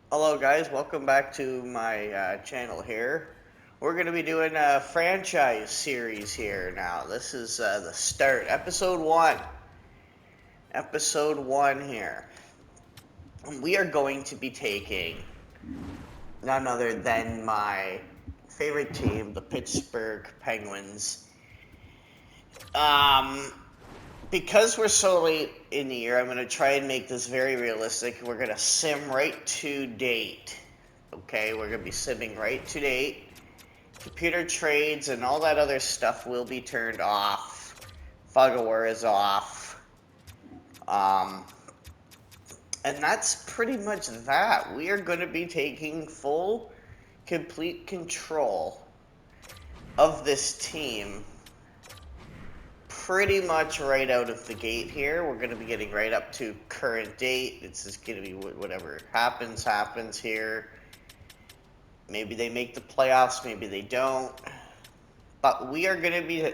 Hello guys, welcome back to my channel here. We're going to be doing a franchise series here now. This is the start, episode 1. Episode 1 here. We are going to be taking none other than my favorite team, the Pittsburgh Penguins. Um, because we're so late in the year, I'm going to try and make this very realistic. We're going to sim right to date. Okay, we're going to be simming right to date. Computer trades and all that other stuff will be turned off. Fog of War is off. Um, and that's pretty much that. We are going to be taking full, complete control of this team pretty much right out of the gate here. We're going to be getting right up to current date. It's just going to be whatever happens here. Maybe they make the playoffs, maybe they don't. But we are going to be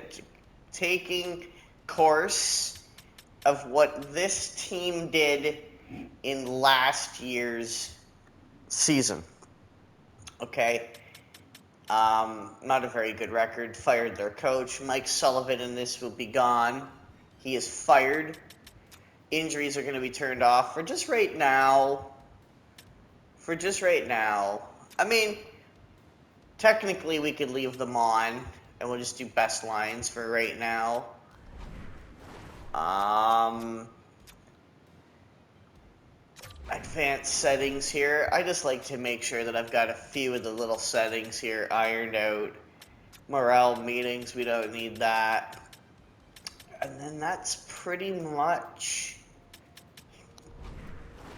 taking course of what this team did in last year's season. Okay. Not a very good record. Fired their coach. Mike Sullivan in this will be gone. He is fired. Injuries are going to be turned off for just right now. I mean, technically we could leave them on and we'll just do best lines for right now. Advanced settings here. I just like to make sure that I've got a few of the little settings here ironed out. Morale meetings, we don't need that. And then that's pretty much...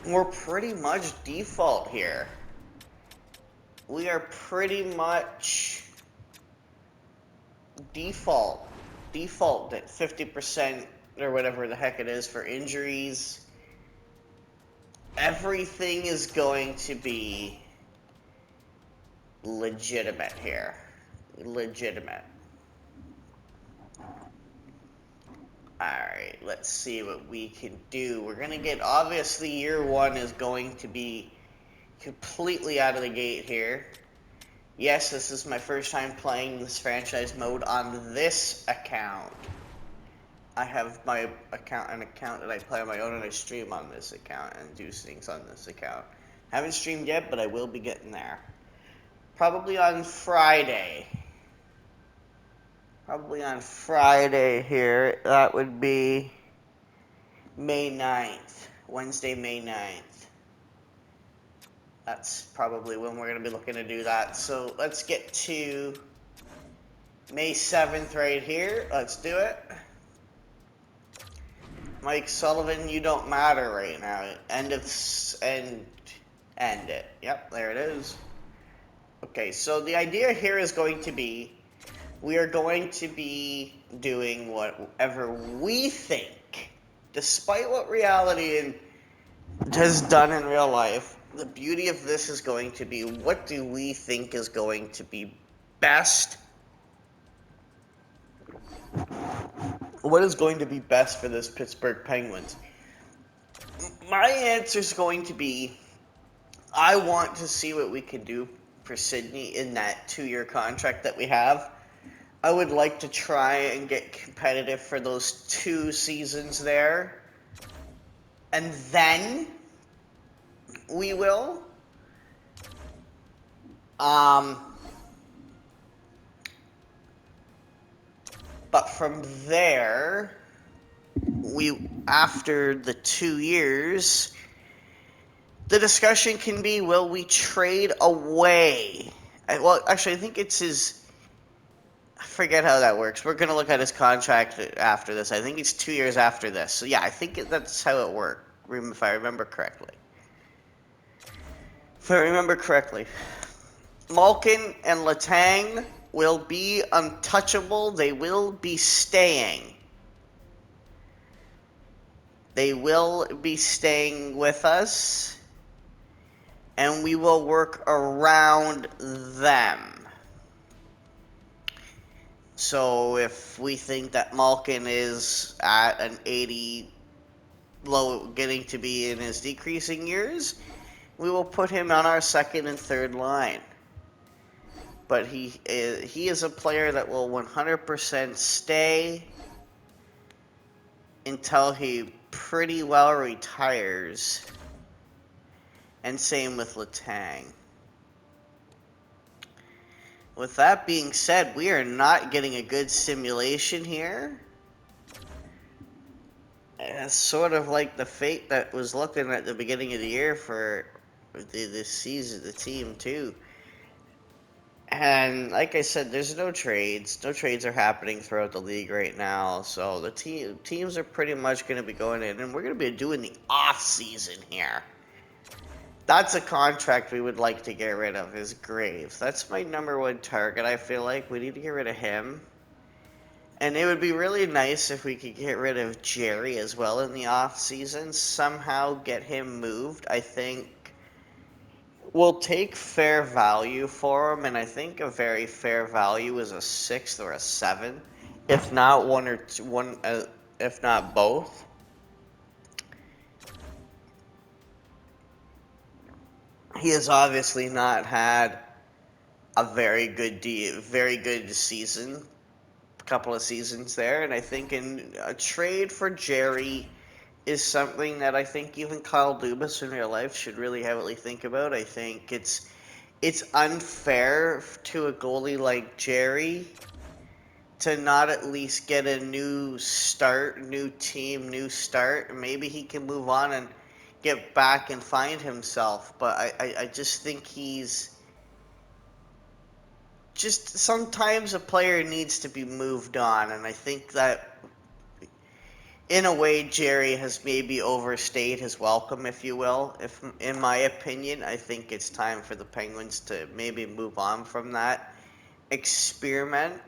We're pretty much default here. We are pretty much default. Default at 50% or whatever the heck it is for injuries. Everything is going to be legitimate here. Legitimate. Alright, let's see what we can do. We're going to get, obviously, year 1 is going to be completely out of the gate here. Yes, this is my first time playing this franchise mode on this account. I have my account, an account that I play on my own, and I stream on this account and do things on this account. Haven't streamed yet, but I will be getting there. Probably on Friday. Here. That would be May 9th. Wednesday, May 9th. That's probably when we're going to be looking to do that. So let's get to May 7th right here. Let's do it. Mike Sullivan, you don't matter right now. End it. Yep, there it is. Okay, so the idea here is going to be we are going to be doing whatever we think, despite what reality has done in real life. The beauty of this is going to be, what do we think is going to be best? What is going to be best for this Pittsburgh Penguins? My answer is going to be, I want to see what we can do for Sidney in that 2-year contract that we have. I would like to try and get competitive for those 2 seasons there. And then we will. But from there, after the 2 years, the discussion can be, will we trade away? Well, actually, I think it's his... I forget how that works. We're going to look at his contract after this. I think it's 2 years after this. So, yeah, I think that's how it worked, if I remember correctly. Malkin and Letang will be untouchable. They will be staying. They will be staying with us, and we will work around them. So if we think that Malkin is at an 80, getting to be in his decreasing years, we will put him on our second and third line. But he is a player that will 100% stay until he pretty well retires. And same with Letang. With that being said, we are not getting a good simulation here. It's sort of like the fate that was looking at the beginning of the year for this season, the team too. And like I said, there's no trades. No trades are happening throughout the league right now. So the teams are pretty much going to be going in, and we're going to be doing the off season here. That's a contract we would like to get rid of, is Graves. That's my number one target. I feel like we need to get rid of him. And it would be really nice if we could get rid of Jerry as well in the off season. Somehow get him moved. I think we'll take fair value for him, and I think a very fair value is a 6th or a 7, if not one or two, if not both. He has obviously not had a very good season, a couple of seasons there, and I think in a trade for Jerry is something that I think even Kyle Dubas in real life should really heavily think about. I think it's unfair to a goalie like Jerry to not at least get a new start, new team, new start. Maybe he can move on and get back and find himself. But I just think he's just sometimes a player needs to be moved on. And I think that in a way, Jerry has maybe overstayed his welcome, if you will. If, in my opinion, I think it's time for the Penguins to maybe move on from that experiment.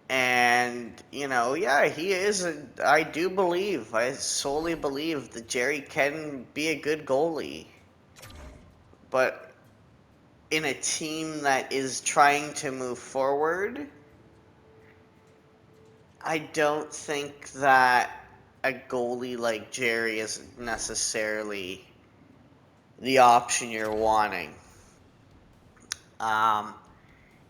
And, yeah, he is. I do believe, I solely believe that Jerry can be a good goalie. But in a team that is trying to move forward, I don't think that a goalie like Jerry is necessarily the option you're wanting.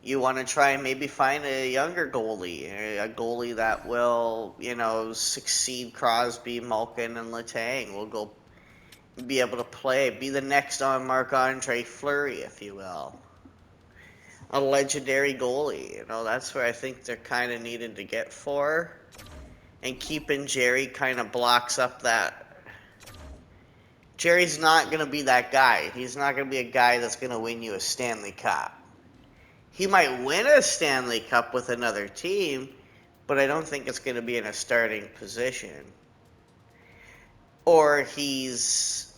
You want to try and maybe find a younger goalie, a goalie that will, succeed Crosby, Malkin, and Letang. Will go be able to play, be the next on Marc-Andre Fleury, if you will. A legendary goalie. That's where I think they're kind of needed to get for. And keeping Jerry kind of blocks up that. Jerry's not going to be that guy. He's not going to be a guy that's going to win you a Stanley Cup. He might win a Stanley Cup with another team, but I don't think it's going to be in a starting position. Or he's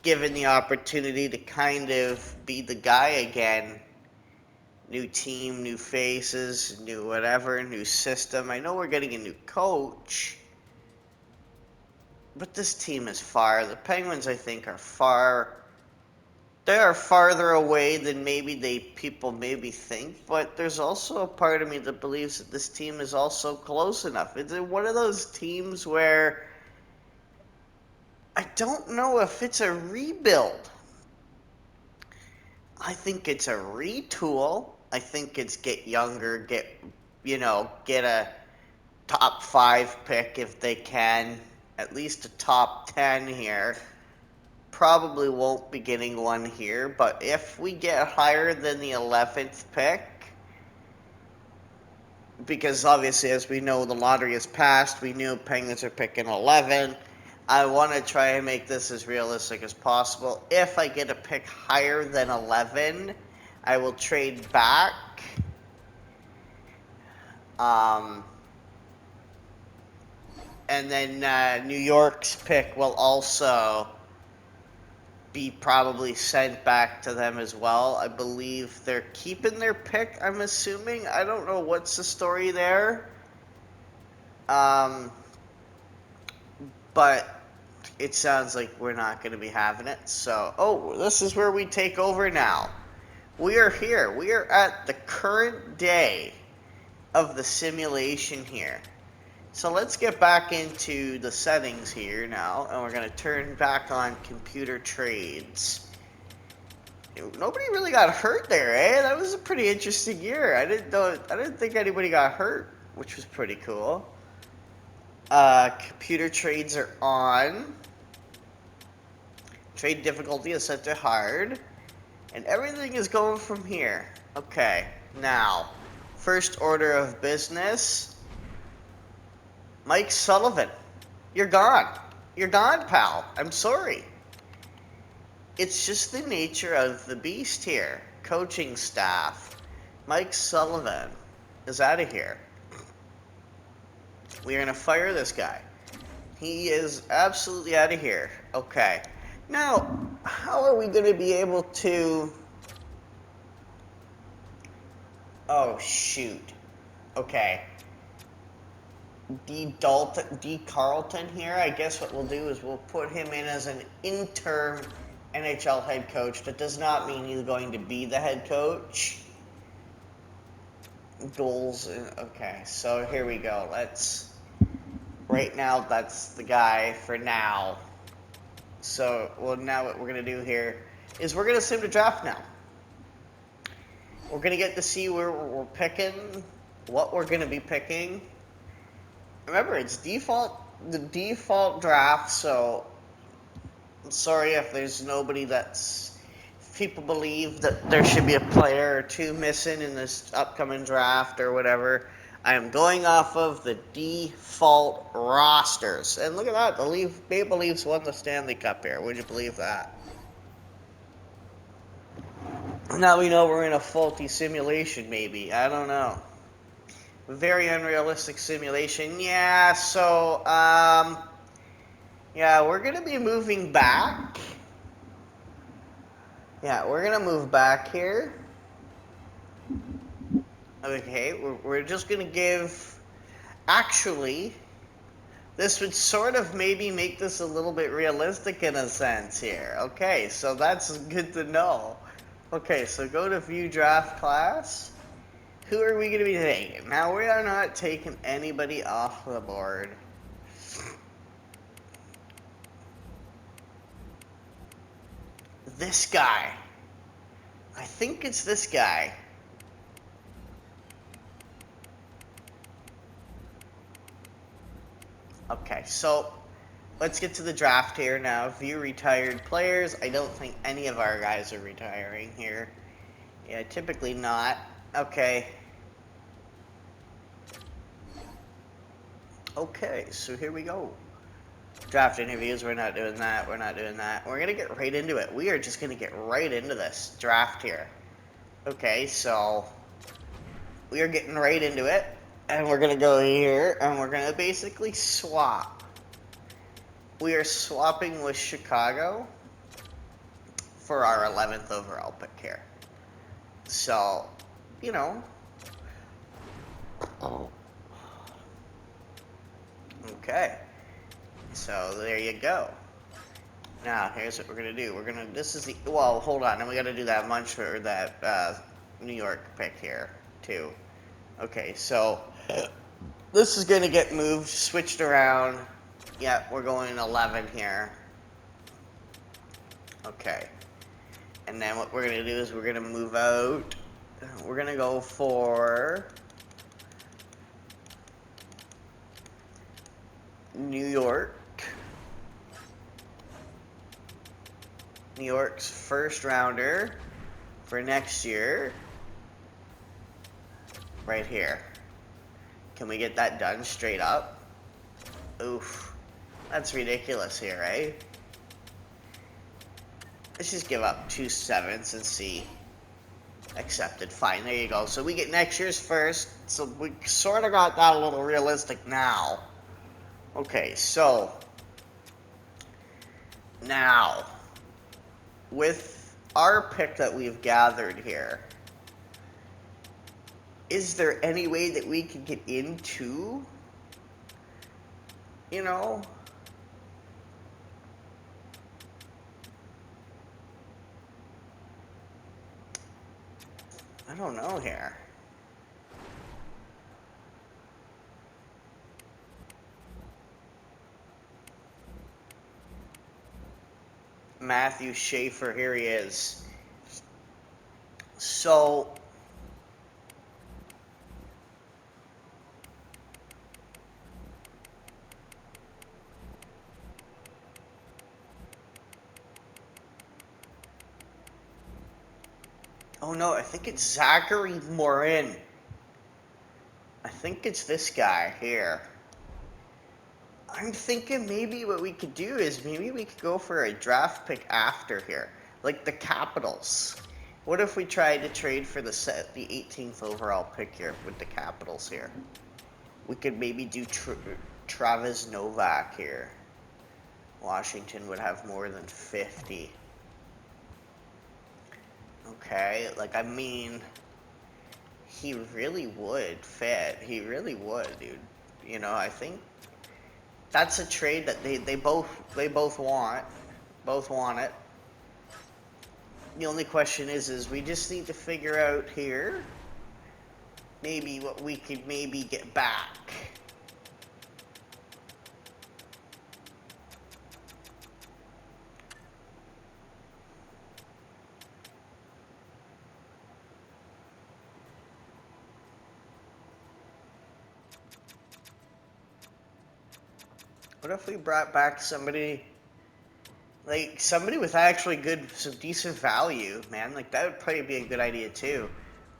given the opportunity to kind of be the guy again. New team, new faces, new whatever, new system. I know we're getting a new coach, but this team is far. The Penguins, I think, are far. They are farther away than people maybe think, but there's also a part of me that believes that this team is also close enough. It's one of those teams where I don't know if it's a rebuild. I think it's a retool. I think it's get younger, get a top 5 pick if they can, at least a top 10 here. Probably won't be getting one here, but if we get higher than the 11th pick, because obviously as we know the lottery is passed, we knew Penguins are picking 11. I want to try and make this as realistic as possible. If I get a pick higher than 11, I will trade back. And then New York's pick will also be probably sent back to them as well. I believe they're keeping their pick, I'm assuming. I don't know what's the story there. But it sounds like we're not going to be having it. So, this is where we take over now. We are here. We are at the current day of the simulation here. So let's get back into the settings here now, and we're going to turn back on computer trades. Nobody really got hurt there, eh? That was a pretty interesting year. I didn't think anybody got hurt, which was pretty cool. Computer trades are on. Trade difficulty is set to hard. And everything is going from here. Okay, now, first order of business. Mike Sullivan, you're gone. You're gone, pal. I'm sorry. It's just the nature of the beast here. Coaching staff. Mike Sullivan is out of here. We're going to fire this guy. He is absolutely out of here. Okay. Now, how are we going to be able to... Oh, shoot. Okay. D. Carlton here. I guess what we'll do is we'll put him in as an interim NHL head coach. That does not mean he's going to be the head coach. Goals. Okay, so here we go. Right now, that's the guy for now. So, well, now what we're going to do here is we're going to sim to draft now. We're going to get to see where we're picking, what we're going to be picking. Remember, it's the default draft, so I'm sorry if there's nobody if people believe that there should be a player or two missing in this upcoming draft or whatever. I am going off of the default rosters. And look at that, the Maple Leafs won the Stanley Cup here. Would you believe that? Now we know we're in a faulty simulation, maybe. I don't know. Very unrealistic simulation. Yeah, so, yeah, we're going to be moving back. Yeah, we're going to move back here. Okay, we're just going to give... Actually, this would sort of maybe make this a little bit realistic in a sense here. Okay, so that's good to know. Okay, so go to view draft class. Who are we going to be taking? Now, we are not taking anybody off the board. This guy. I think it's this guy. Okay, so let's get to the draft here now. View retired players. I don't think any of our guys are retiring here. Yeah, typically not. Okay. Okay, so here we go. Draft interviews, we're not doing that, we're not doing that. We're going to get right into it. We are just going to get right into this draft here. Okay, so we are getting right into it. And we're going to go here, and we're going to basically swap. We are swapping with Chicago for our 11th overall pick here. So, you know. Okay. So, there you go. Now, here's what we're going to do. Well, hold on. And we got to do that New York pick here, too. Okay, so this is going to get moved, switched around. Yeah, we're going 11 here. Okay. And then what we're going to do is we're going to move out. We're going to go for New York. New York's first rounder for next year. Right here. Can we get that done straight up? Oof. That's ridiculous here, right? Let's just give up 2 7s and see. Accepted. Fine, there you go. So we get next year's first. So we sort of got that a little realistic now. Okay, so now with our pick that we've gathered here, is there any way that we can get into, you know, I don't know here. Matthew Schaefer. Here he is. So, oh no, I think it's Zachary Morin. I think it's this guy here. I'm thinking maybe what we could do is maybe we could go for a draft pick after here, like the Capitals. What if we tried to trade for the 18th overall pick here with the Capitals here? We could maybe do Travis Novak here. Washington would have more than 50. Okay, like I mean, he really would fit. He really would, dude. You know, I think that's a trade that they both want. Both want it. The only question is we just need to figure out here maybe what we could maybe get back. What if we brought back somebody, like somebody with actually some decent value, man? Like that would probably be a good idea too.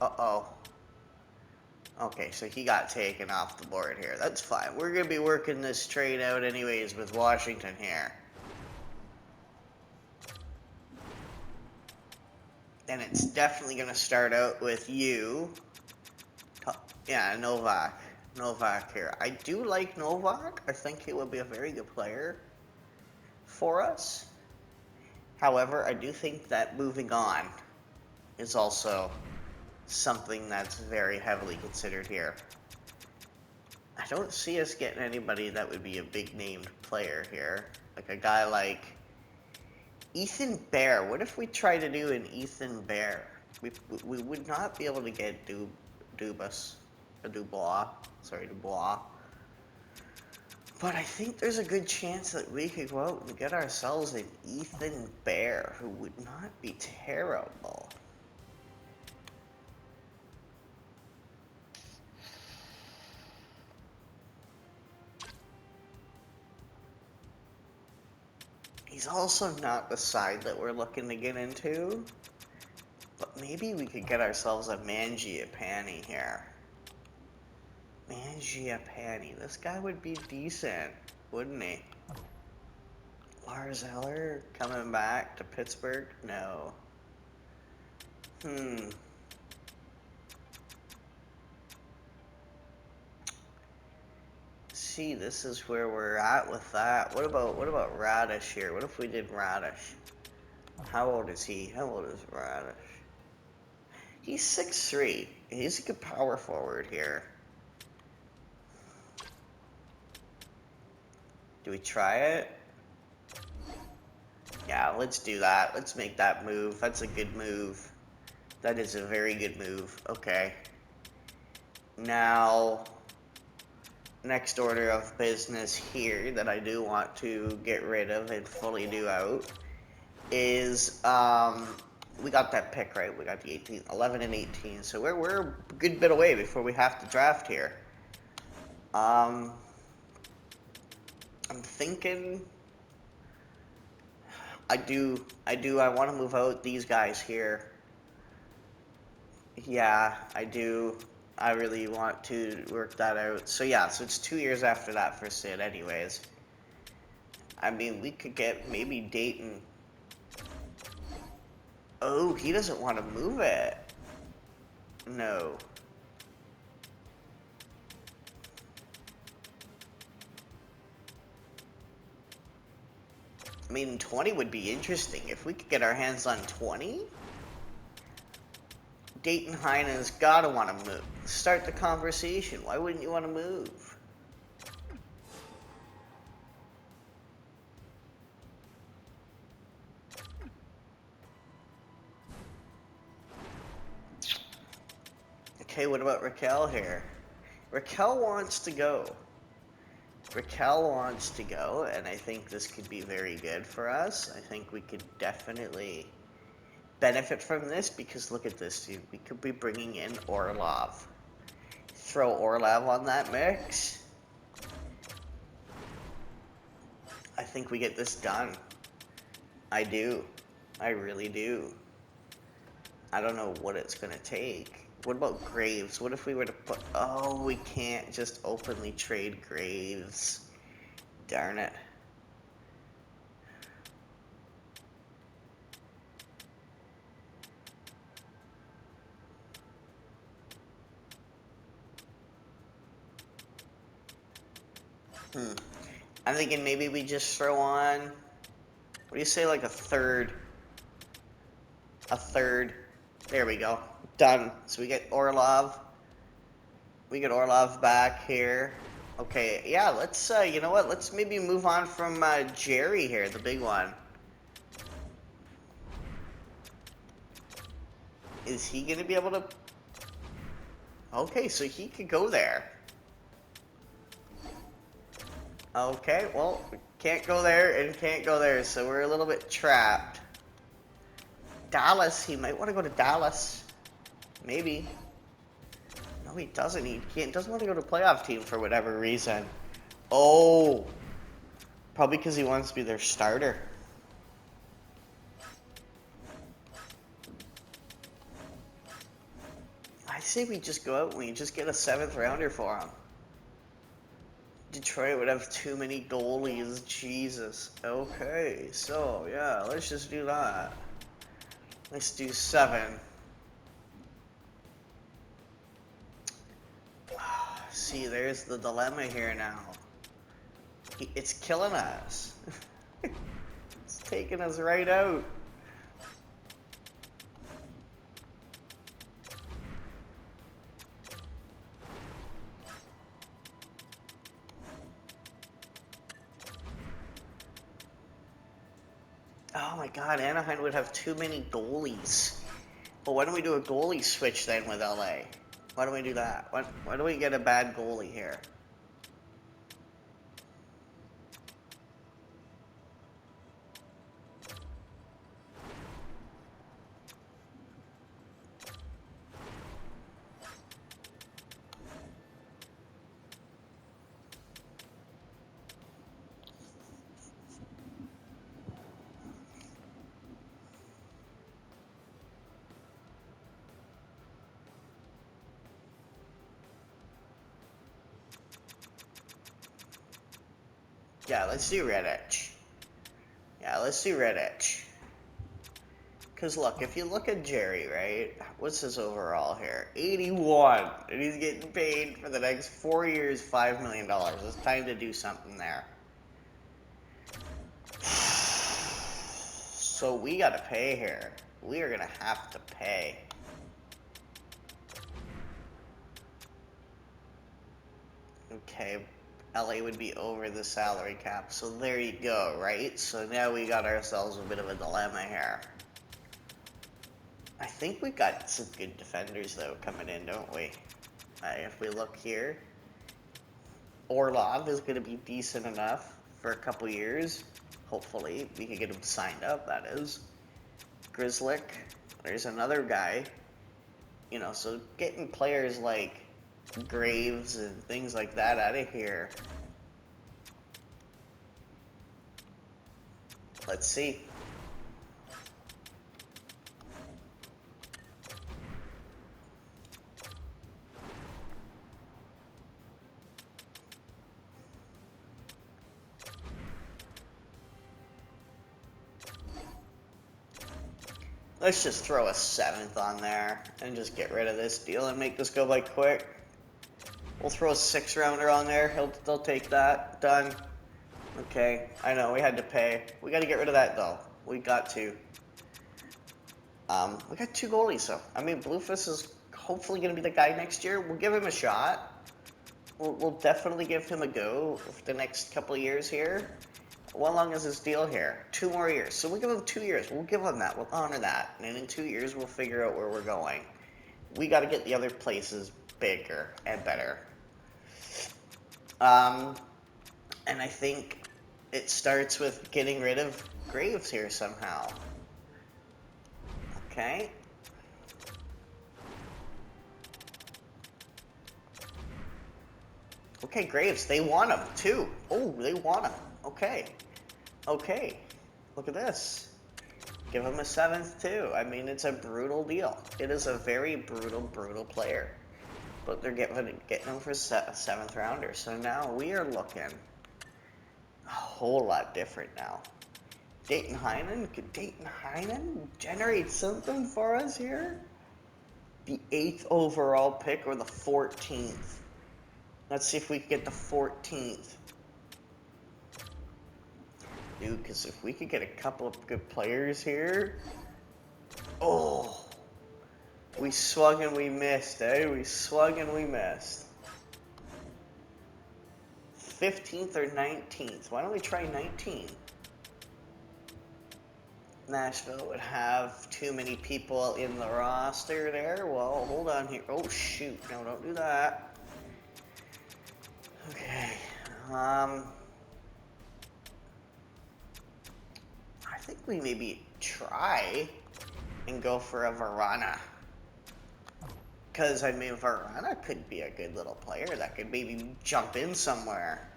Uh-oh. Okay, so he got taken off the board here. That's fine. We're going to be working this trade out anyways with Washington here. And it's definitely going to start out with you. Yeah, Novak. Novak here. I do like Novak. I think he would be a very good player for us. However, I do think that moving on is also something that's very heavily considered here. I don't see us getting anybody that would be a big named player here. Like a guy like Ethan Bear. What if we try to do an Ethan Bear? We would not be able to get Dubois. But I think there's a good chance that we could go out and get ourselves an Ethan Bear, who would not be terrible. He's also not the side that we're looking to get into. But maybe we could get ourselves a Mangiapane here. Mangiapane. This guy would be decent, wouldn't he? Lars Eller coming back to Pittsburgh? No. See, this is where we're at with that. What about Radish here? What if we did Radish? How old is he? How old is Radish? He's 6'3". He's a good power forward here. Do we try it? Yeah, let's do that. Let's make that move. That's a good move. That is a very good move. Okay. Now, next order of business here that I do want to get rid of and fully do out is, we got that pick, right? We got the 18, 11 and 18. So we're a good bit away before we have to draft here. I'm thinking I want to move out these guys here. Yeah, I do. I really want to work that out. So yeah, so it's 2 years after that for Sid anyways. I mean, we could get maybe Dayton. Oh, he doesn't want to move it. No. I mean, 20 would be interesting. If we could get our hands on 20, Dayton Heinen's got to want to move. Start the conversation. Why wouldn't you want to move? Okay, what about Raquel here? Raquel wants to go. Raquel wants to go, and I think this could be very good for us. I think we could definitely benefit from this because look at this, dude. We could be bringing in Orlov. Throw Orlov on that mix. I think we get this done. I do. I really do. I don't know what it's going to take. What about Graves? What if we were to put... Oh, we can't just openly trade Graves. Darn it. I'm thinking maybe we just throw on... What do you say, like a third? A third. There we go. Done. So we get Orlov. We get Orlov back here. Okay, yeah, let's, you know what? Let's maybe move on from Jerry here, the big one. Is he going to be able to... Okay, so he could go there. Okay, well, can't go there and can't go there, so we're a little bit trapped. Dallas, he might want to go to Dallas. Maybe. No, he doesn't. He doesn't want to go to a playoff team for whatever reason. Oh. Probably because he wants to be their starter. I say we just go out and we just get a 7th rounder for him. Detroit would have too many goalies. Jesus. Okay, so yeah, let's just do that. Let's do 7. See, there's the dilemma here now. It's killing us. It's taking us right out. Oh my god, Anaheim would have too many goalies. Well, why don't we do a goalie switch then with LA? Why don't we do that? Why do we get a bad goalie here? Yeah, let's do Redditch. Yeah, let's do Redditch. Because look, if you look at Jerry, right? What's his overall here? 81. And he's getting paid for the next 4 years, $5 million. It's time to do something there. So we gotta pay here. We are gonna have to pay. Okay, LA would be over the salary cap. So there you go, right? So now we got ourselves a bit of a dilemma here. I think we got some good defenders, though, coming in, don't we? If we look here, Orlov is going to be decent enough for a couple years. Hopefully, we can get him signed up, that is. Grizzlick, there's another guy. You know, so getting players like Graves and things like that out of here. Let's see. Let's just throw a 7th on there and just get rid of this deal and make this go by quick. We'll throw a 6th rounder on there. They'll take that. Done. Okay, I know, we had to pay. We got to get rid of that, though. We got to. We got 2 goalies, so. I mean, Bluefish is hopefully going to be the guy next year. We'll give him a shot. We'll definitely give him a go for the next couple of years here. How long is his deal here? 2 more years. So we'll give him 2 years. We'll give him that. We'll honor that. And in 2 years, we'll figure out where we're going. We got to get the other places bigger and better. And I think it starts with getting rid of Graves here somehow. Okay. Okay, Graves, they want him too. Oh, they want him. Okay. Okay. Look at this. Give him a 7th too. I mean, it's a brutal deal. It is a very brutal player. But they're getting him for a 7th rounder. So now we are looking a whole lot different now. Dayton Heinen? Could Dayton Heinen generate something for us here? The 8th overall pick or the 14th? Let's see if we can get the 14th. Dude, because if we could get a couple of good players here. Oh. We swung and we missed, eh? We swung and we missed. 15th or 19th? Why don't we try 19? Nashville would have too many people in the roster there. Well, hold on here. Oh, shoot. No, don't do that. Okay. I think we maybe try and go for a Verana. Because, I mean, Verana could be a good little player that could maybe jump in somewhere.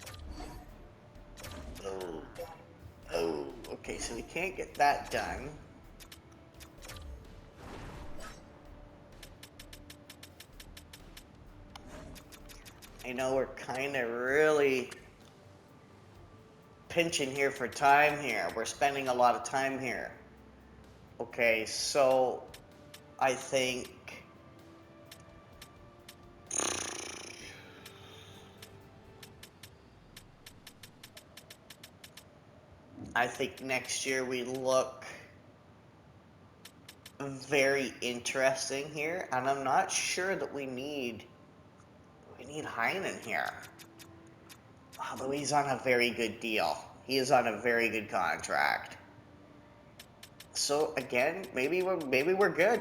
Oh, okay, so we can't get that done. I know we're kind of really pinching here for time here. We're spending a lot of time here. Okay, so I think next year we look very interesting here, and I'm not sure that we need Heinen here. Although he's on a very good deal. He is on a very good contract. So again, maybe we're good.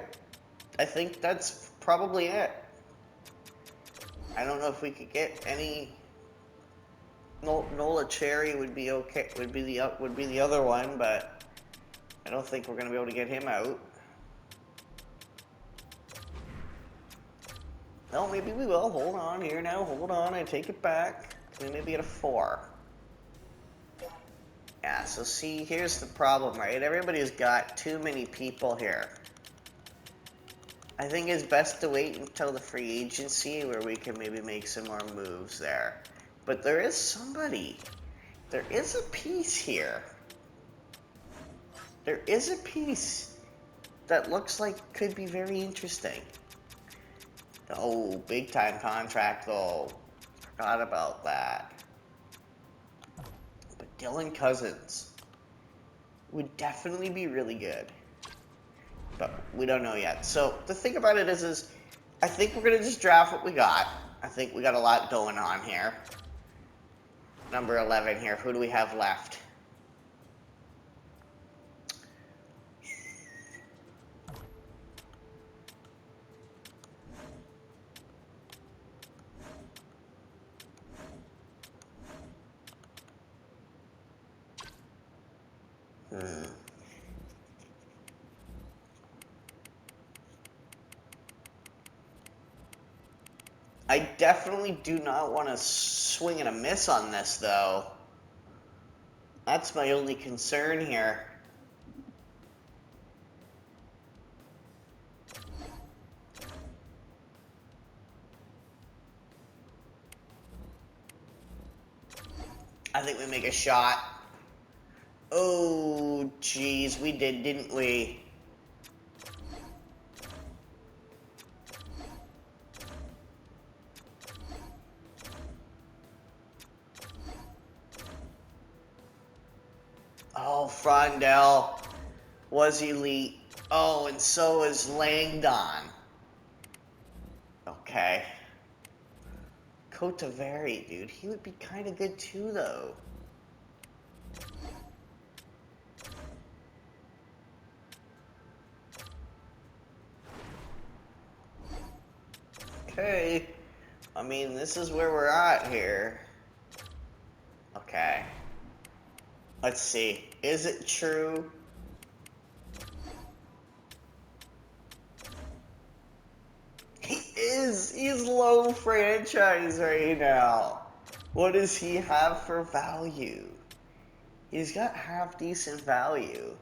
I think that's probably it. I don't know if we could get any. Nola Cherry would be okay. Would be the other one, but I don't think we're gonna be able to get him out. Well, maybe we will. Hold on here now. Hold on. I take it back. We maybe get a 4. Yeah. So see, here's the problem, right? Everybody's got too many people here. I think it's best to wait until the free agency where we can maybe make some more moves there. But there is somebody. There is a piece here. There is a piece that looks like could be very interesting. Oh, big time contract though. Forgot about that. But Dylan Cousins would definitely be really good. But we don't know yet. So the thing about it is I think we're going to just draft what we got. I think we got a lot going on here. Number 11 here. Who do we have left? I definitely do not want to swing and a miss on this, though. That's my only concern here. I think we make a shot. Oh, jeez, we did, didn't we? Oh, Frondell was elite. Oh, and so is Langdon. Okay. Kotavari, dude. He would be kind of good too, though. Okay. I mean, this is where we're at here. Okay. Okay. Let's see. Is it true? He is. He's low franchise right now. What does he have for value? He's got half decent value.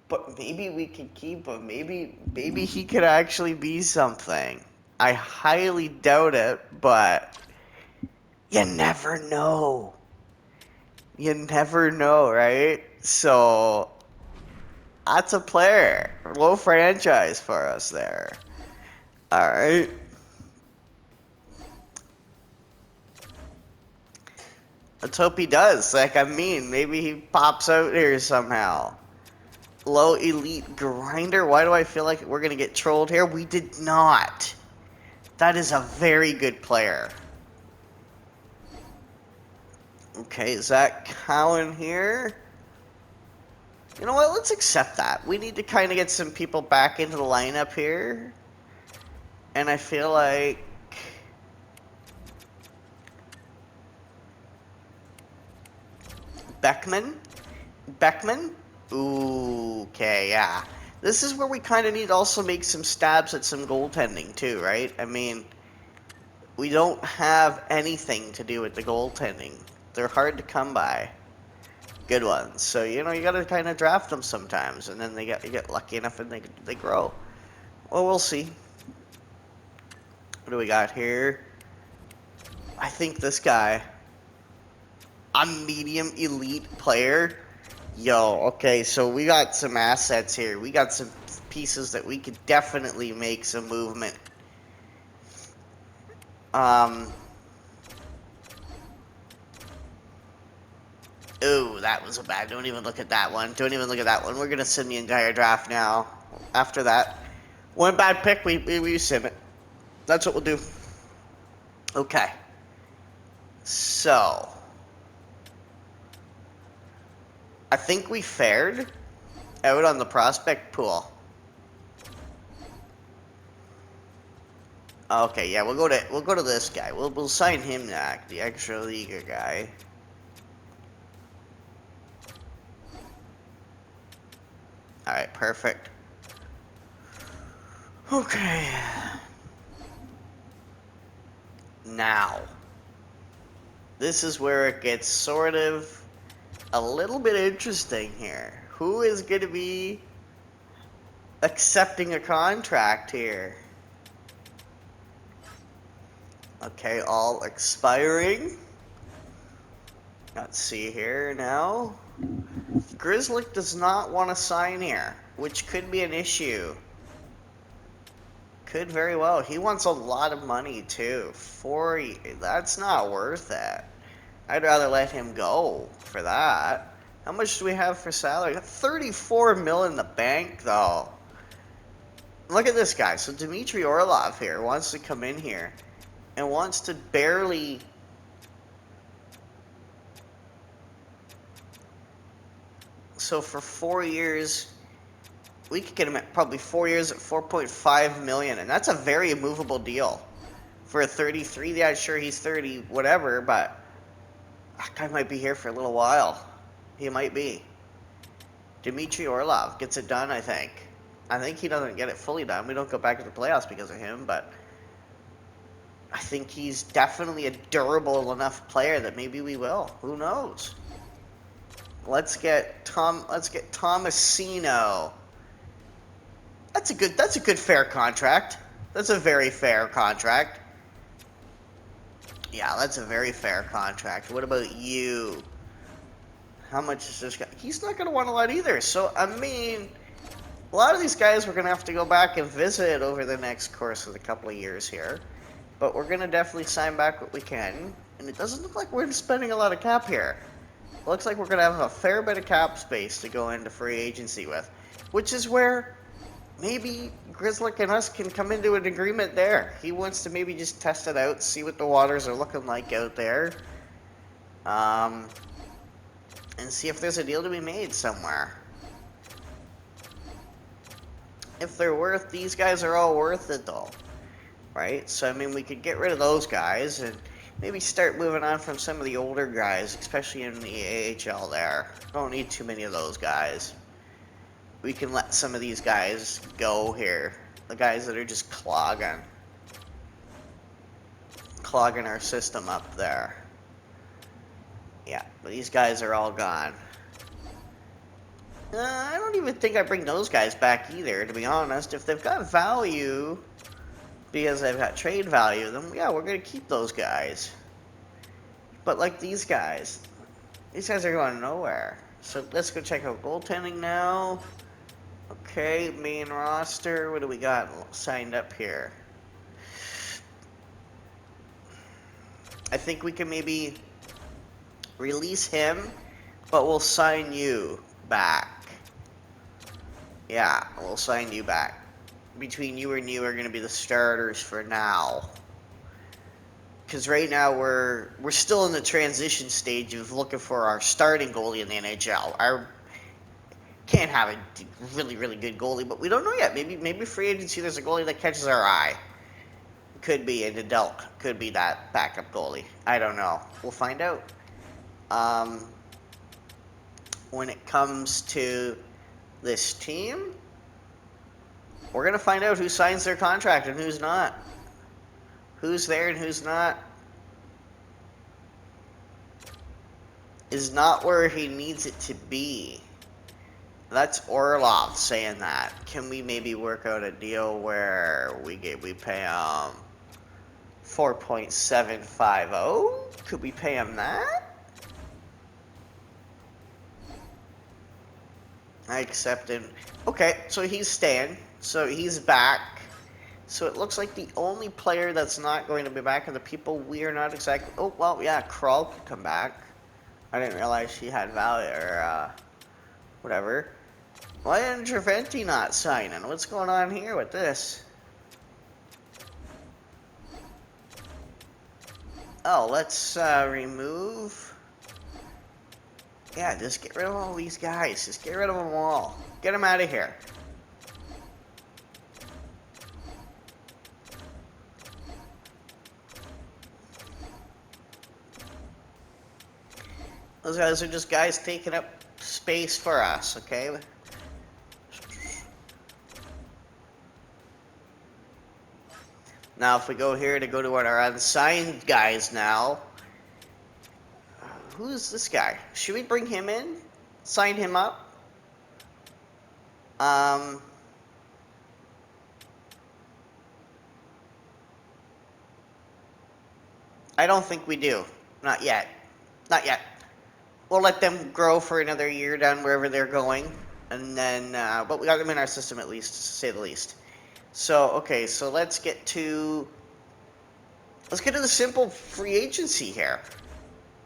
But maybe we could keep him. Maybe he could actually be something. I highly doubt it, but you never know. You never know, right? So that's a player. Low franchise for us there. All right. Let's hope he does. Like, I mean, maybe he pops out here somehow. Low elite grinder. Why do I feel like we're going to get trolled here? We did not. That is a very good player. Okay, Zach Cowan here. You know what? Let's accept that. We need to kind of get some people back into the lineup here. And I feel like... Beckman? Ooh, okay, yeah. This is where we kind of need to also make some stabs at some goaltending too, right? I mean, we don't have anything to do with the goaltending. They're hard to come by. Good ones. So, you know, you got to kind of draft them sometimes, and then you get lucky enough and they grow. Well, we'll see. What do we got here? I think this guy, a medium elite player. Yo, okay, so we got some assets here. We got some pieces that we could definitely make some movement. Ooh, that was a bad. Don't even look at that one. Don't even look at that one. We're gonna sim the entire draft now. After that, one bad pick, we sim it. That's what we'll do. Okay. So, I think we fared out on the prospect pool. Okay, yeah, we'll go to this guy. We'll sign him back, the extra leaguer guy. All right, perfect. Okay. Now, this is where it gets sort of a little bit interesting here. Who is going to be accepting a contract here? Okay, all expiring. Let's see here now. Grizzly does not want to sign here, which could be an issue. Could very well. He wants a lot of money too. That's not worth it. I'd rather let him go for that. How much do we have for salary? 34 mil in the bank though. Look at this guy. So Dmitry Orlov here wants to come in here and wants to barely... So for 4 years, we could get him at probably 4 years at 4.5 million, and that's a very movable deal. For a 33, yeah, sure, he's 30, whatever, but that guy might be here for a little while. He might be. Dmitry Orlov gets it done, I think. I think he doesn't get it fully done. We don't go back to the playoffs because of him, but I think he's definitely a durable enough player that maybe we will. Who knows? Let's get Tomasino. That's a good fair contract. That's a very fair contract. Yeah, that's a very fair contract. What about you? How much is this guy? He's not going to want a lot either. So, I mean, a lot of these guys we're going to have to go back and visit over the next course of the couple of years here. But we're going to definitely sign back what we can. And it doesn't look like we're spending a lot of cap here. It looks like we're going to have a fair bit of cap space to go into free agency with. Which is where maybe Grizzly and us can come into an agreement there. He wants to maybe just test it out, see what the waters are looking like out there. And see if there's a deal to be made somewhere. If they're worth, these guys are all worth it though. Right? So, I mean, we could get rid of those guys and maybe start moving on from some of the older guys, especially in the AHL there. Don't need too many of those guys. We can let some of these guys go here. The guys that are just clogging our system up there. Yeah, but these guys are all gone. I don't even think I bring those guys back either, to be honest. If they've got value, because they've got trade value, then yeah, we're going to keep those guys. But like these guys are going nowhere. So let's go check out goaltending now. Okay, main roster. What do we got signed up here? I think we can maybe release him, but we'll sign you back. Yeah, we'll sign you back. Between you and you are going to be the starters for now. Because right now we're still in the transition stage of looking for our starting goalie in the NHL. Our can't have a really, really good goalie, but we don't know yet. Maybe free agency there's a goalie that catches our eye. Could be an adult. Could be that backup goalie. I don't know. We'll find out. When it comes to this team, we're going to find out who signs their contract and who's not. Who's there and who's not. Is not where he needs it to be. That's Orlov saying that. Can we maybe work out a deal where we pay him 4.750? Could we pay him that? I accept him. Okay, so he's staying. So he's back. So it looks like the only player that's not going to be back are the people we are not exactly... Oh, well, yeah, Krull could come back. I didn't realize she had value or whatever. Why isn't Treventi not signing? What's going on here with this? Oh, let's remove... Yeah, just get rid of all these guys. Just get rid of them all. Get them out of here. Those guys are just guys taking up space for us, okay? Now, if we go here to go to our unsigned guys now, who's this guy? Should we bring him in? Sign him up? I don't think we do. Not yet. Not yet. We'll let them grow for another year down wherever they're going. And then, but we got them in our system at least, to say the least. So, okay, so let's get to the simple free agency here.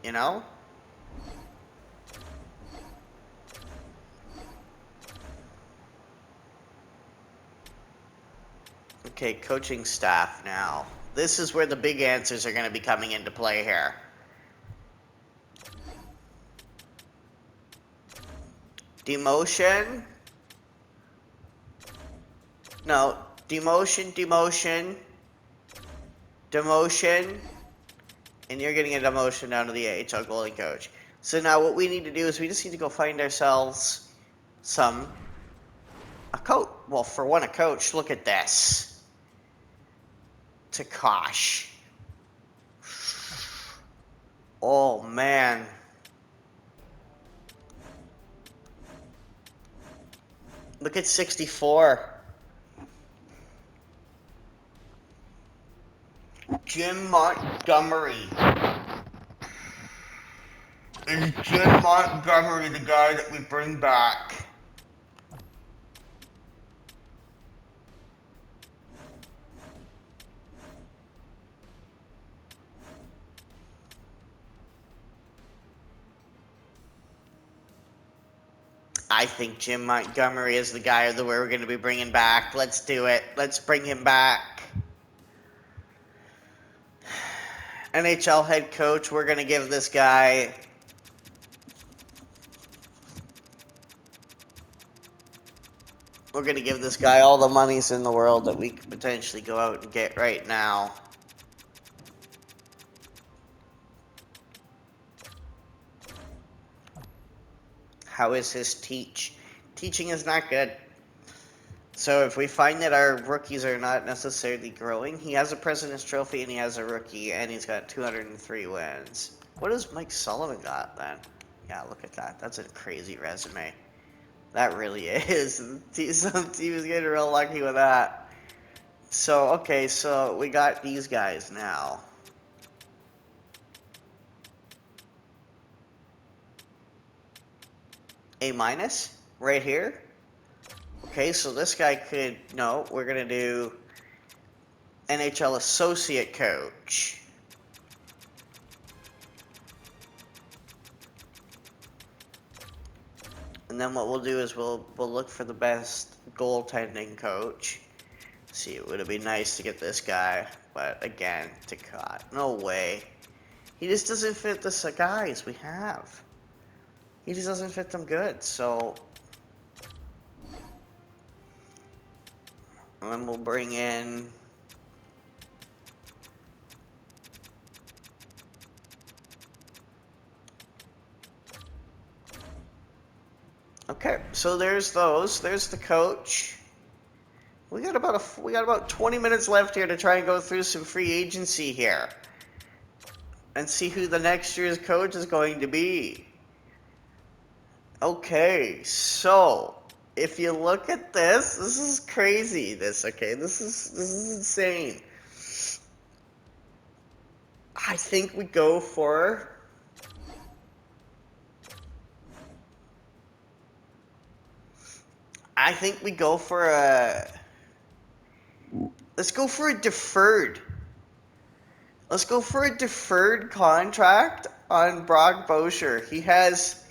You know? Okay, coaching staff now. This is where the big answers are going to be coming into play here. Demotion. No, demotion, demotion, demotion, and you're getting a demotion down to the AHL goalie coach. So now what we need to do is we just need to go find ourselves a coach. Well, for one, a coach. Look at this. Takash. Oh, man. Look at 64. Jim Montgomery. Is Jim Montgomery the guy that we bring back? I think Jim Montgomery is the guy that we're going to be bringing back. Let's do it. Let's bring him back. NHL head coach, we're going to give this guy... We're going to give this guy all the monies in the world that we could potentially go out and get right now. How is his teaching is not good. So if we find that our rookies are not necessarily growing, he has a President's Trophy and he has a rookie and he's got 203 wins. What does Mike Sullivan got then? Yeah, look at that. That's a crazy resume. That really is. Some team is getting real lucky with that. So, okay, so we got these guys now. A minus right here. Okay, so this guy could, no, we're going to do NHL Associate Coach. And then what we'll do is we'll look for the best goaltending coach. See, it would be nice to get this guy, but again, Takot, no way. He just doesn't fit the guys we have. He just doesn't fit them good, so. And then we'll bring in. Okay, so there's those. There's the coach. We got about 20 minutes left here to try and go through some free agency here and see who the next year's coach is going to be. Okay, so if you look at this is crazy. This is insane. I think we go for let's go for a deferred. Let's go for a deferred contract on Brock Boucher. He has.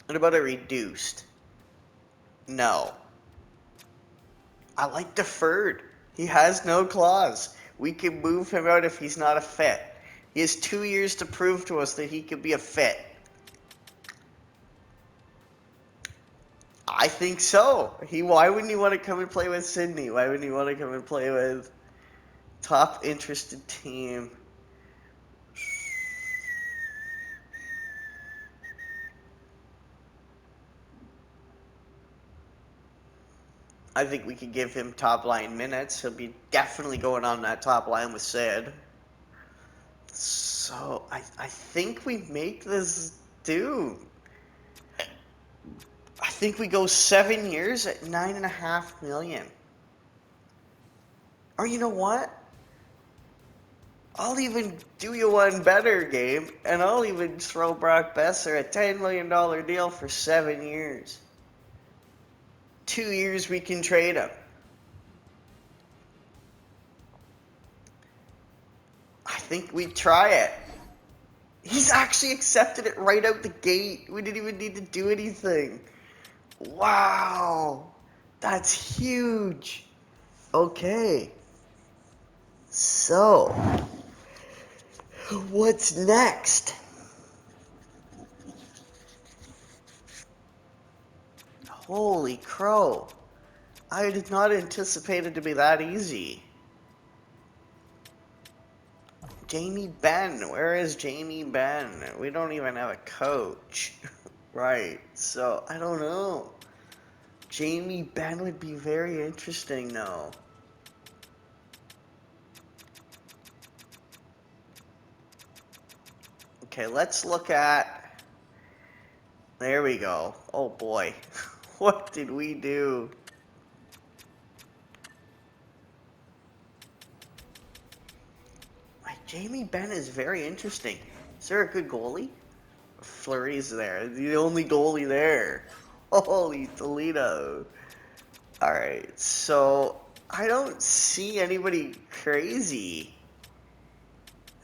What about a reduced? No. I like deferred. He has no clause. We can move him out if he's not a fit. He has 2 years to prove to us that he could be a fit. I think so. Why wouldn't he want to come and play with Sydney? Why wouldn't he want to come and play with top interested team? I think we could give him top line minutes. He'll be definitely going on that top line with Sid. So I think we make this do. I think we go 7 years at $9.5 million. Or you know what? I'll even do you one better, Gabe, and I'll even throw Brock Besser a $10 million deal for 7 years. 2 years we can trade him. I think we try it. He's actually accepted it right out the gate. We didn't even need to do anything. Wow. That's huge. Okay. So, what's next? Holy crow. I did not anticipate it to be that easy. Jamie Benn. Where is Jamie Benn? We don't even have a coach. Right. So, I don't know. Jamie Benn would be very interesting, though. Okay, let's look at. There we go. Oh boy. What did we do? Jamie Benn is very interesting. Is there a good goalie? Fleury's there. The only goalie there. Holy Toledo. Alright, so I don't see anybody crazy.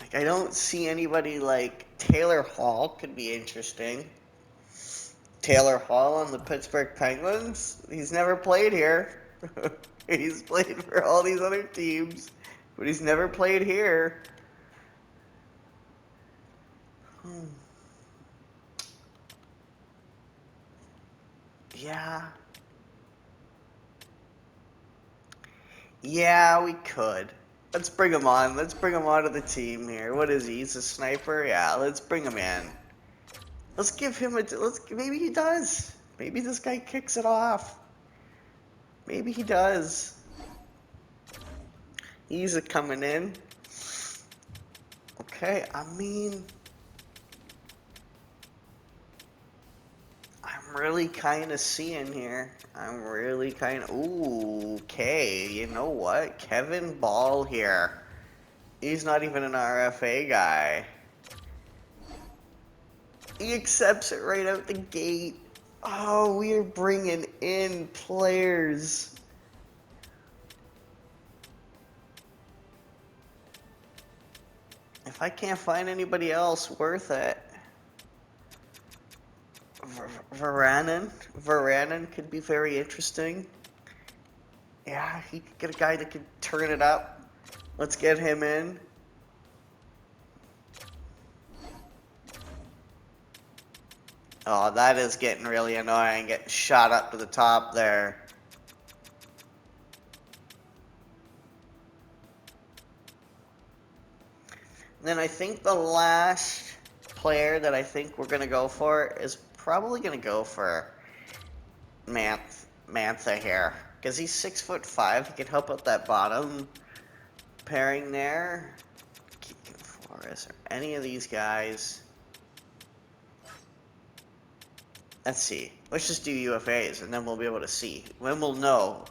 Like, I don't see anybody like Taylor Hall could be interesting. Taylor Hall on the Pittsburgh Penguins? He's never played here. He's played for all these other teams, but he's never played here. Yeah. Yeah, we could. Let's bring him on. Let's bring him onto the team here. What is he? He's a sniper? Yeah, let's bring him in. Let's give him maybe he does. Maybe this guy kicks it off. Maybe he does. He's coming in. Okay, I mean, I'm really kind of seeing here. I'm really kind of, ooh, okay, you know what? Kevin Ball here. He's not even an RFA guy. He accepts it right out the gate. Oh, we are bringing in players. If I can't find anybody else worth it. Varanen could be very interesting. Yeah, he could get a guy that could turn it up. Let's get him in. Oh, that is getting really annoying, getting shot up to the top there. And then I think the last player that I think we're going to go for is probably going to go for Mantha here. Because he's 6'5". He can help out that bottom pairing there. Is there any of these guys? Let's see. Let's just do UFAs, and then we'll be able to see. When we'll know.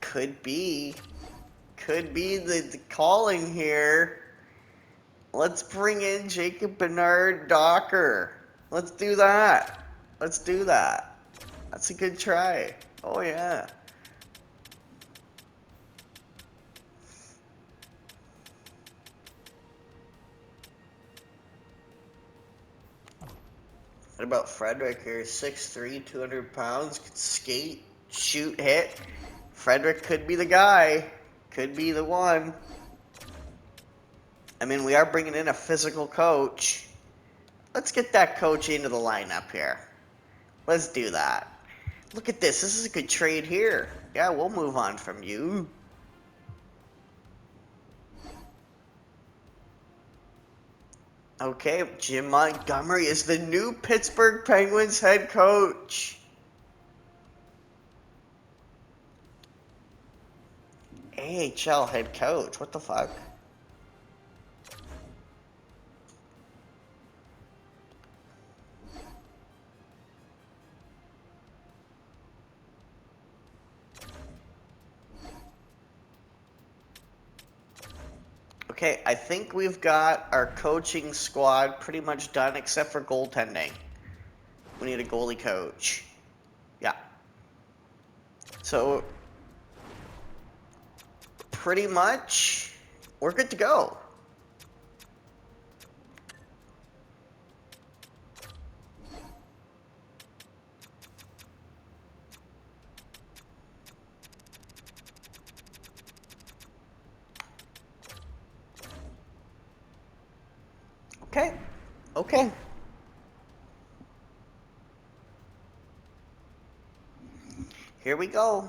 Could be the calling here. Let's bring in Jacob Bernard Docker. Let's do that. Let's do that. That's a good try. Oh, yeah. What about Frederick here? 6'3", 200 pounds. Could skate, shoot, hit. Frederick could be the guy. Could be the one. I mean, we are bringing in a physical coach. Let's get that coach into the lineup here. Let's do that. Look at this. This is a good trade here. Yeah, we'll move on from you. Okay, Jim Montgomery is the new Pittsburgh Penguins head coach. AHL head coach. What the fuck? Okay, I think we've got our coaching squad pretty much done except for goaltending. We need a goalie coach. Yeah. So, pretty much, we're good to go. Okay. Okay. Here we go.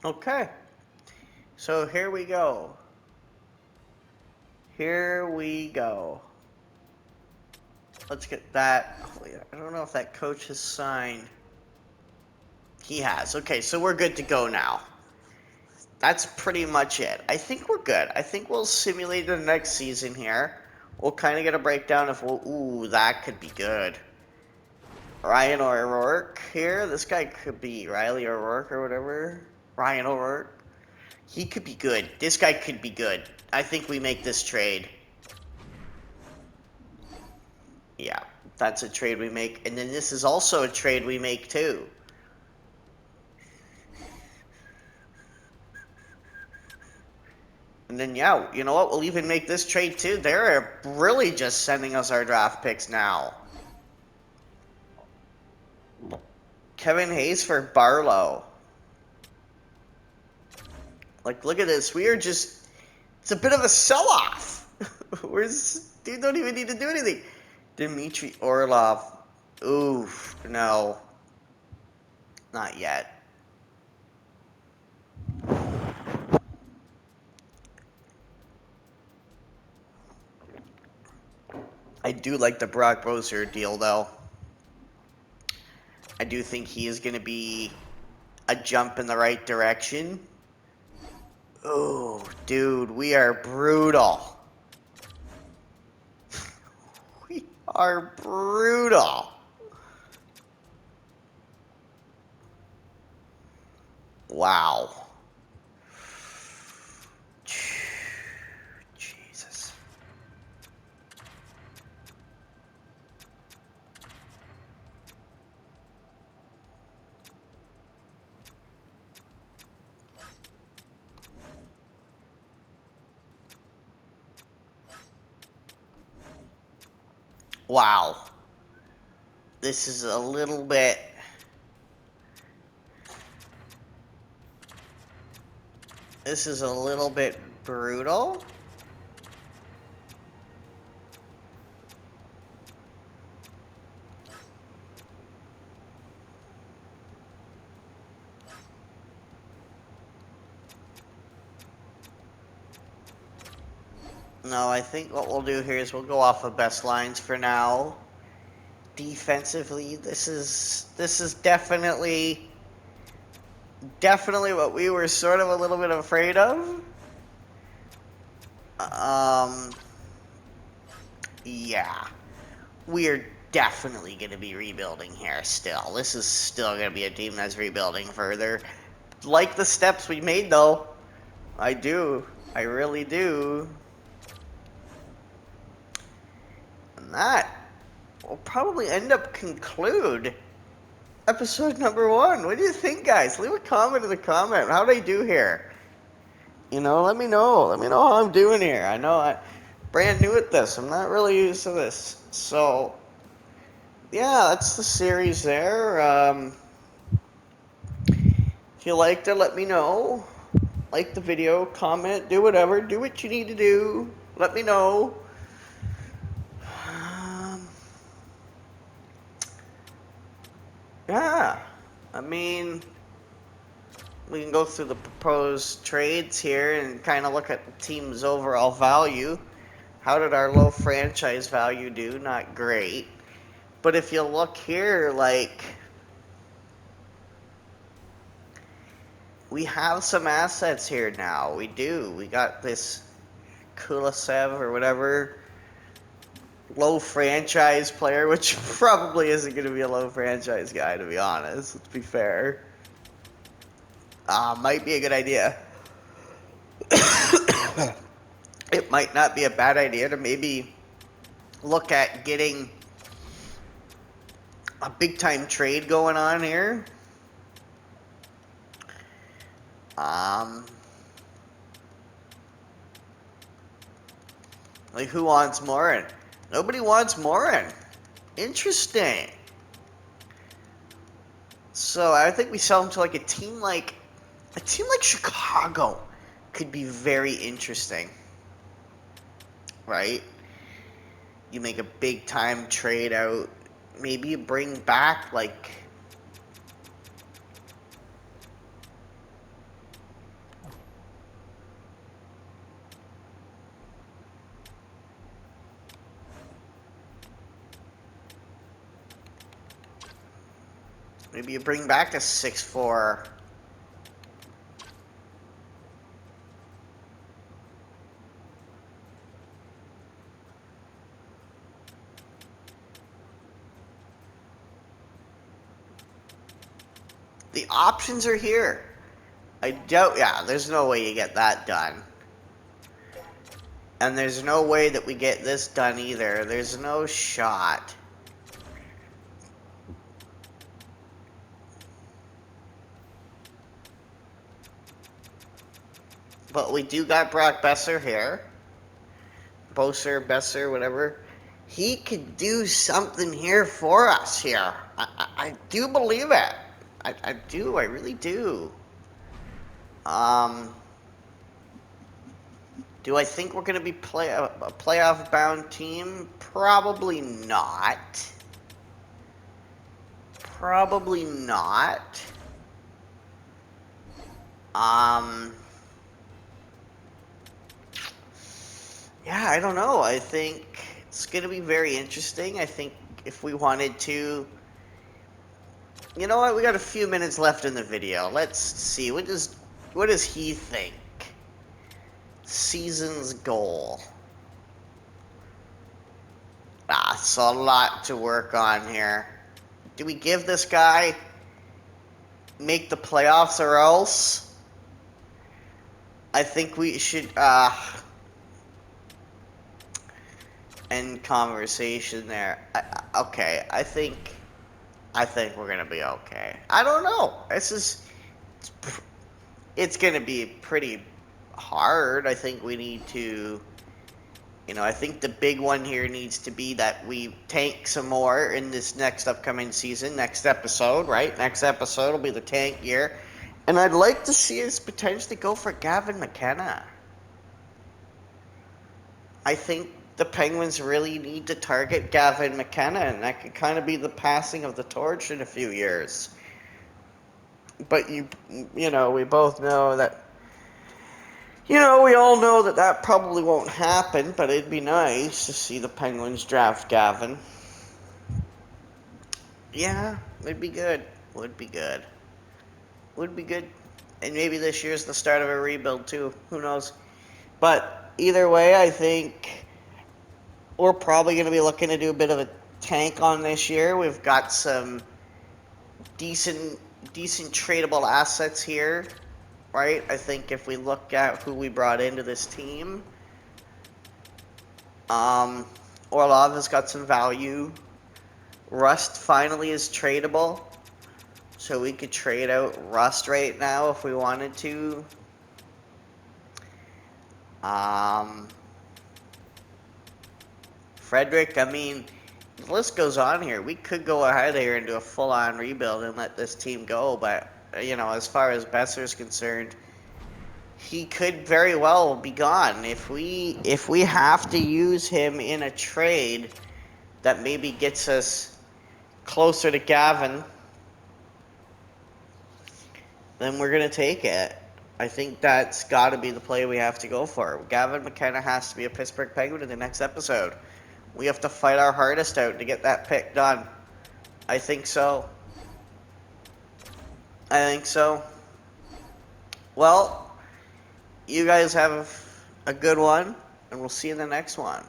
Okay. So here we go. Here we go. Let's get that. I don't know if that coach has signed. He has. Okay, so we're good to go now. that's pretty much it. I think we're good. I think we'll simulate the next season here. We'll kind of get a breakdown of, well, ooh, that could be good. Ryan O'Rourke here. This guy could be Riley O'Rourke or whatever. Ryan O'Rourke. He could be good. This guy could be good. I think we make this trade. Yeah, that's a trade we make. And then this is also a trade we make too. And then, yeah, you know what? We'll even make this trade too. They're really just sending us our draft picks now. Kevin Hayes for Barlow. Like, look at this. We are just... It's a bit of a sell-off. Dude don't even need to do anything. Dmitry Orlov. Oof. No. Not yet. I do like the Brock Boser deal, though. I do think he is going to be a jump in the right direction. Oh, dude, we are brutal. We are brutal. Wow. Jesus. Wow. This is a little bit... This is a little bit brutal. No, I think what we'll do here is we'll go off of best lines for now. Defensively, this is definitely what we were sort of a little bit afraid of. Yeah. We're definitely going to be rebuilding here still. This is still going to be a team that's rebuilding further. Like the steps we made, though. I do. I really do. And that will probably end up conclude episode number 1. What do you think, guys? Leave a comment in the comment. How'd I do here? You know, let me know. Let me know how I'm doing here. I know I'm brand new at this. I'm not really used to this. So, yeah, that's the series there. If you liked it, let me know. Like the video, comment, do whatever. Do what you need to do. Let me know. Yeah, I mean, we can go through the proposed trades here and kind of look at the team's overall value. How did our low franchise value do? Not great. But if you look here, like, we have some assets here now. We do. We got this Kulisev or whatever low franchise player, which probably isn't going to be a low franchise guy, to be honest. Let's be fair. Might be a good idea. It might not be a bad idea to maybe look at getting a big-time trade going on here. Like, who wants Morin? Nobody wants Morin. Interesting. So I think we sell him to like a team like Chicago could be very interesting, right? You make a big time trade out. Maybe you bring back like maybe you bring back a 6'4" The options are here. Yeah, there's no way you get that done. And there's no way that we get this done either. There's no shot. But we do got Brock Besser here. Besser, whatever. He could do something here for us here. I do believe it. I do. I really do. Do I think we're going to be a playoff-bound team? Probably not. Probably not. Yeah, I don't know. I think it's going to be very interesting. I think if we wanted to... You know what? We got a few minutes left in the video. Let's see. What does he think? Season's goal. It's a lot to work on here. Do we give this guy make the playoffs or else? I think we should end conversation there. Okay, I think we're gonna be okay. I don't know. It's gonna be pretty hard. I think we need to, I think the big one here needs to be that we tank some more in this next upcoming season, next episode, right? Next episode will be the tank year. And I'd like to see us potentially go for Gavin McKenna. I think the Penguins really need to target Gavin McKenna, and that could kind of be the passing of the torch in a few years. But we both know that, we all know that probably won't happen, but it'd be nice to see the Penguins draft Gavin. Yeah, it'd be good. Would be good. And maybe this year's the start of a rebuild too. Who knows? But either way, I think we're probably going to be looking to do a bit of a tank on this year. We've got some decent tradable assets here, right? I think if we look at who we brought into this team, Orlov has got some value. Rust finally is tradable, so we could trade out Rust right now if we wanted to. Frederick, I mean, the list goes on here. We could go ahead here and do a full-on rebuild and let this team go, but, as far as Besser's concerned, he could very well be gone. If we have to use him in a trade that maybe gets us closer to Gavin, then we're going to take it. I think that's got to be the play we have to go for. Gavin McKenna has to be a Pittsburgh Penguin in the next episode. We have to fight our hardest out to get that pick done. I think so. Well, you guys have a good one, and we'll see you in the next one.